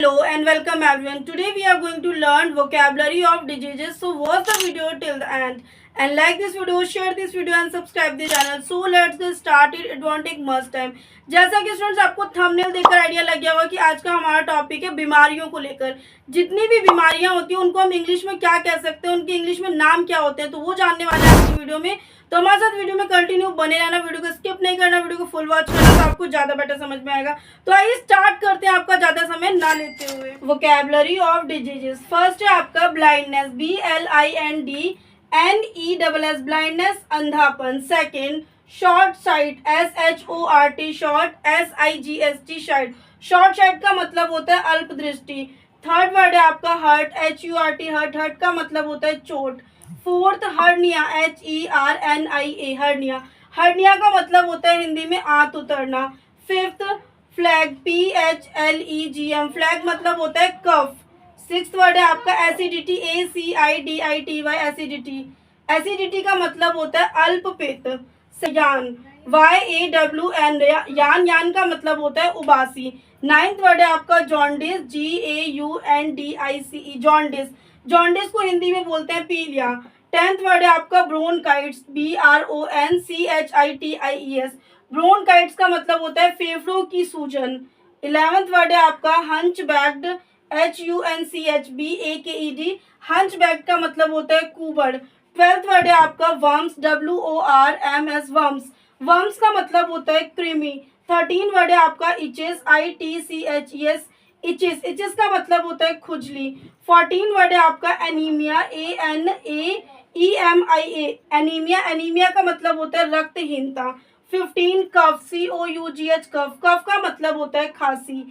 Hello and welcome everyone. Today we are going to learn vocabulary of diseases. So watch the video till the end and like this video, share this video and subscribe the channel. So let's get started. It won't take much time. जैसा कि students आपको thumbnail देखकर idea लग गया होगा कि आज का हमारा टॉपिक है बीमारियों को लेकर। जितनी भी बीमारियां होती हैं उनको हम इंग्लिश में क्या कह सकते हैं, उनके इंग्लिश में नाम क्या होते हैं, तो वो जानने वाले हैं आज की वीडियो में। तो हमारे साथ वीडियो में कंटिन्यू बने रहना, वीडियो को स्किप नहीं करना, वीडियो को फुल वॉच करना, तो आपको ज्यादा बेटर समझ में आएगा। तो आइए स्टार्ट करते हैं आपका ज्यादा समय ना लेते हुए। Vocabulary of diseases. फर्स्ट है आपका ब्लाइंडनेस, BLINDNESS ब्लाइंडनेस, अंधापन। Second short sight, SHORT short, SIGST sight. Short sight का मतलब होता है अल्प दृष्टि। थर्ड वर्ड है आपका हर्ट, HURT हर्ट, हर्ट का मतलब होता है चोट। Fourth hernia, HERNIA hernia, hernia का मतलब होता है हिंदी में आंत उतरना। फिफ्थ फ्लैग, PHLEGM फ्लैग मतलब होता है कफ। सिक्स्थ वर्ड है आपका एसिडिटी, ACIDITY एसिडिटी, एसिडिटी का मतलब होता है अल्प पित्त। यान, YAWN यान, यान का मतलब होता है उबासी। नाइन्थ वर्ड है आपका जॉन्डिस, JAUNDICE जॉन्डिस, जॉन्डिस को हिंदी में बोलते हैं पीलिया। टेंथ वर्ड है आपका ब्रोनकाइट्स, BRONCHITIES ब्रोनकाइट्स का मतलब होता है फेफड़ों की सूजन। 11th वर्ड है आपका हंचबैक्ड, HUNCHBAKED हंचबैक्ड का मतलब होता है कुबड़। 12th वर्ड है आपका वर्म्स, WORMS वर्म्स, वर्म्स का मतलब होता है कृमि। 13 वर्ड है आपका इचेस, ITCHES इचेस, इचेस का मतलब होता है खुजली। 14 वर्ड है आपका एनीमिया, ANAEMIA एनीमिया, एनीमिया का मतलब होता है रक्तहीनता। 15 कफ, COUGH कफ, कफ का मतलब होता है खांसी।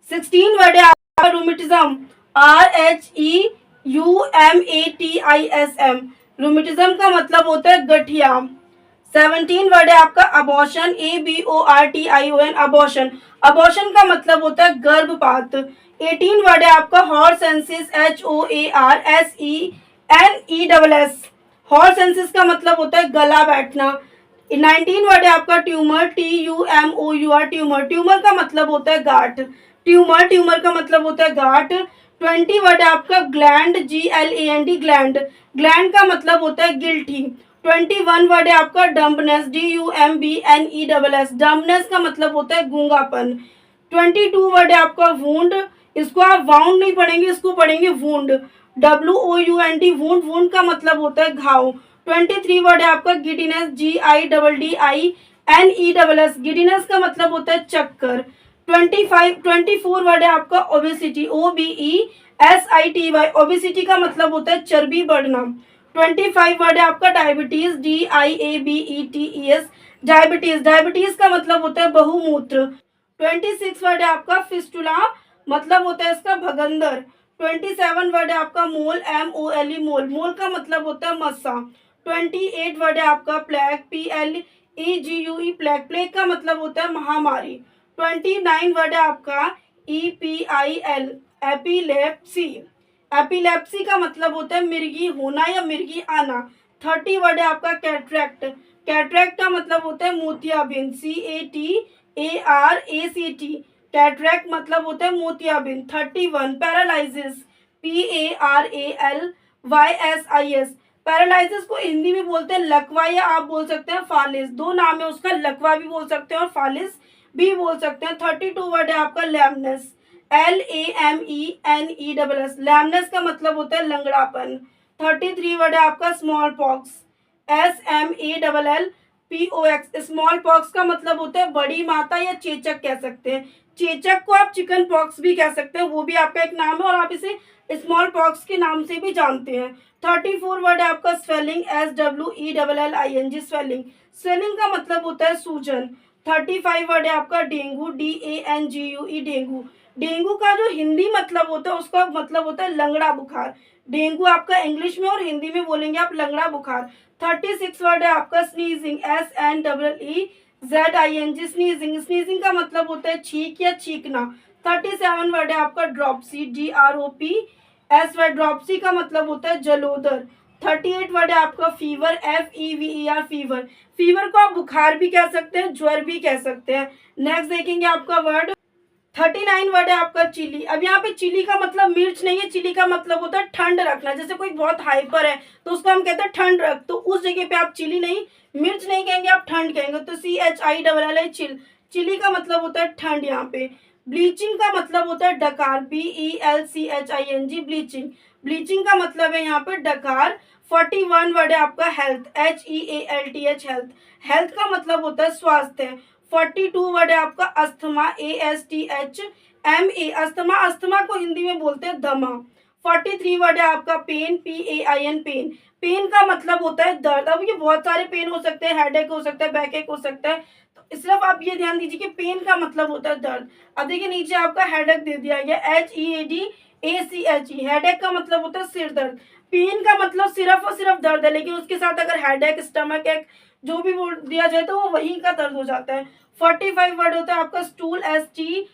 16 वर्ड है आपका रूमेटिज्म, RHEUMATISM रूमेटिज्म का मतलब होता है गठिया। 17 वर्ड है आपका अबॉर्शन, ABORTION अबॉर्शन, अबॉर्शन का मतलब होता है गर्भपात। 18 वर्ड है आपका हॉर्सेंसिस, HORSENESS हॉर्सेंसिस का मतलब होता है गला बैठना। 19 वर्ड है आपका ट्यूमर, TUMOUR ट्यूमर, ट्यूमर का मतलब होता है गांठ, ट्यूमर, ट्यूमर का मतलब होता है गांठ। 20 वर्ड है आपका ग्लैंड, GLAND ग्लैंड, ग्लैंड का मतलब होता है गिल्टी। 21 वर्ड है आपका डम्बनेस, DUMBNESS डम्बनेस का मतलब होता है गूंगापन। 22 वर्ड है आपका वुंड, इसको आप वाउंड नहीं पढ़ेंगे, इसको पढ़ेंगे वुंड, WOUND वुंड, वुंड का मतलब होता है घाव। 23 वर्ड है आपका गिडिनेस, GIDDINESS गिडिनेस का मतलब होता है चक्कर। 24 वर्ड है आपका ओबेसिटी, OBESITY ओबेसिटी का मतलब होता है चर्बी बढ़ना। 25 वर्ड है आपका डायबिटीज, DIABETES डायबिटीज, डायबिटीज का मतलब होता है बहुमूत्र। 26 वर्ड है आपका फिस्टुला, मतलब होता है इसका भगंदर। 27 वर्ड है आपका मोल, MOLE मोल, मोल का मतलब होता है मस्सा। 28 वर्ड है आपका प्लेग, PLEGUE प्लेग, प्लेग का मतलब होता है महामारी। 29 वर्ड है आपका EPIL एपिलेप्सी, एपिलेप्सी का मतलब होता है मिर्गी होना या मिर्गी आना। 30 वर्ड है आपका कैटरैक्ट, कैटरैक्ट का मतलब होता है मोतियाबिंद, CATARACT कैटरैक्ट मतलब होता है मोतियाबिंद। 31 पैरालाइसिस, PARALYSIS पैरालाइसिस को हिंदी में बोलते हैं लकवा या आप बोल सकते हैं फालिस, दो नाम है उसका, लकवा भी बोल सकते हैं और फालिस भी बोल सकते हैं। 32 वर्ड है आपका लैमनेस, LAMENESS लैमनेस का मतलब होता है लंगड़ापन। 33 वर्ड है आपका small pox, SMALLPOX small pox का मतलब होता है बड़ी माता या चेचक कह सकते हैं, चेचक को आप चिकन पॉक्स भी कह सकते हैं, वो भी आपका एक नाम है और आप इसे स्मॉल पॉक्स के नाम से भी जानते हैं। 34 वर्ड है आपका स्वेलिंग, SWELLING स्वेलिंग, स्वेलिंग का मतलब होता है सूजन। 35 वर्ड है आपका डेंगू, DANGUE डेंगू, डेंगू का जो हिंदी मतलब होता है उसका मतलब होता है लंगड़ा बुखार, डेंगू आपका इंग्लिश में और हिंदी में बोलेंगे आप लंगड़ा बुखार। 36 वर्ड है आपका स्नीजिंग, SNEEZING स्नीजिंग, स्नीजिंग का मतलब होता है छींक या छींकना। 37 वर्ड है आपका ड्रॉपसी, DROPSY ड्रॉपसी का मतलब होता है जलोदर। 38 वर्ड है आपका फीवर, FEVER फीवर, फीवर को आप बुखार भी कह सकते हैं, ज्वर भी कह सकते हैं। नेक्स्ट देखेंगे आपका वर्ड 39 वर्ड है आपका चिली। अब यहाँ पे चिली का मतलब मिर्च नहीं है, चिली का मतलब होता है ठंड रखना। जैसे कोई बहुत हाइपर है तो उसको हम कहते हैं ठंड रख, तो उस जगह पे आप चिली नहीं, मिर्च नहीं कहेंगे, आप ठंड कहेंगे। तो CHILL चिल, चिली का मतलब होता है ठंड। यहाँ पे ब्लीचिंग का मतलब होता है डकार, BELCHING ब्लीचिंग, ब्लीचिंग का मतलब है यहाँ पे डकार। 41 वर्ड है आपका हेल्थ, HEALTH हेल्थ, हेल्थ का मतलब होता है स्वास्थ्य। 42 वर्ड है आपका अस्थमा, ASTHMA अस्थमा, अस्थमा को हिंदी में बोलते हैं दमा। 43 वर्ड है आपका पेन, PAIN पेन, पेन का मतलब होता है दर्द। अब ये बहुत सारे पेन हो सकते हैं, हेडेक हो सकता है, बैक एक हो सकता है, तो सिर्फ आप ये ध्यान दीजिए कि पेन का मतलब होता है दर्द। अब देखिए नीचे आपका हेडेक दे दिया गया, HEADACHE, हेडेक का मतलब होता है सिर दर्द। पेन का मतलब सिर्फ और सिर्फ दर्द है, लेकिन उसके साथ अगर हेडेक, स्टमक एक जो भी बोल दिया जाए तो वो वहीं का दर्द हो जाता है। 45 वर्ड होता है आपका स्टूल, STOOL,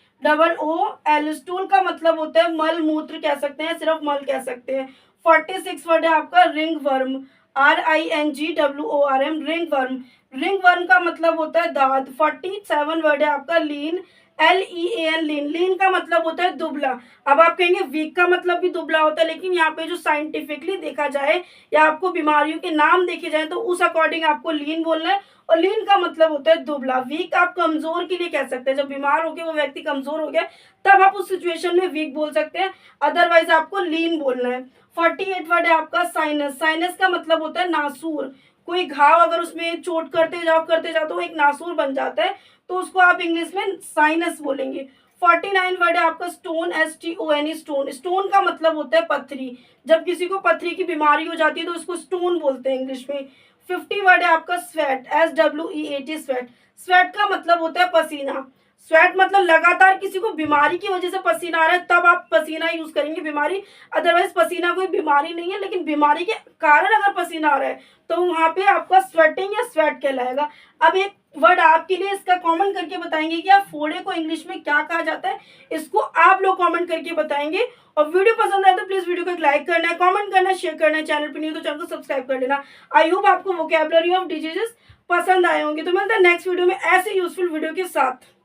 स्टूल का मतलब होता है मल मूत्र कह सकते हैं, सिर्फ मल कह सकते हैं। 46 वर्ड है आपका ring worm, RINGWORM ring worm, ring worm का मतलब होता है दांत। 47 वर्ड है आपका लीन, LEAN लीन, लीन का मतलब होता है दुबला। अब आप कहेंगे वीक का मतलब भी दुबला होता है, लेकिन यहाँ पे जो साइंटिफिकली देखा जाए या आपको बीमारियों के नाम देखे जाए तो उस अकॉर्डिंग आपको लीन बोलना है, और लीन का मतलब होता है दुबला। वीक आप कमजोर के लिए कह सकते हैं, जब बीमार हो गए वो व्यक्ति कमजोर हो गया तब आप उस सिचुएशन में वीक बोल सकते हैं, अदरवाइज आपको लीन बोलना है। 48 वर्ड है आपका साइनस, साइनस का मतलब होता है नासूर, कोई घाव अगर उसमें चोट करते जाओ तो एक नासूर बन जाता है, तो उसको आप इंग्लिश में साइनस बोलेंगे। 49 वर्ड है आपका स्टोन, STONE स्टोन, स्टोन का मतलब होता है पथरी, जब किसी को पथरी की बीमारी हो जाती है तो उसको स्टोन बोलते हैं इंग्लिश में। 50 वर्ड है आपका स्वेट, SWEAT स्वेट, स्वेट का मतलब होता है पसीना। स्वेट मतलब लगातार किसी को बीमारी की वजह से पसीना आ रहा है तब आप पसीना यूज करेंगे, बीमारी, अदरवाइज पसीना कोई बीमारी नहीं है, लेकिन बीमारी के कारण अगर पसीना आ रहा है तो वहां पे आपका स्वेटिंग या स्वेट कहलाएगा। अब एक वर्ड आपके लिए इसका कमेंट करके बताएंगे कि आप फोड़े को इंग्लिश में क्या कहा जाता है, इसको आप लोग कमेंट करके बताएंगे। और वीडियो पसंद आए तो प्लीज वीडियो को एक लाइक करना है, कमेंट करना है, शेयर करना है, चैनल पर न्यू तो चैनल को सब्सक्राइब कर लेना। आई होप आपको वोकैबुलरी ऑफ डिजीजेस पसंद आए होंगे। तो मिलता है नेक्स्ट वीडियो में ऐसे यूजफुल वीडियो के साथ।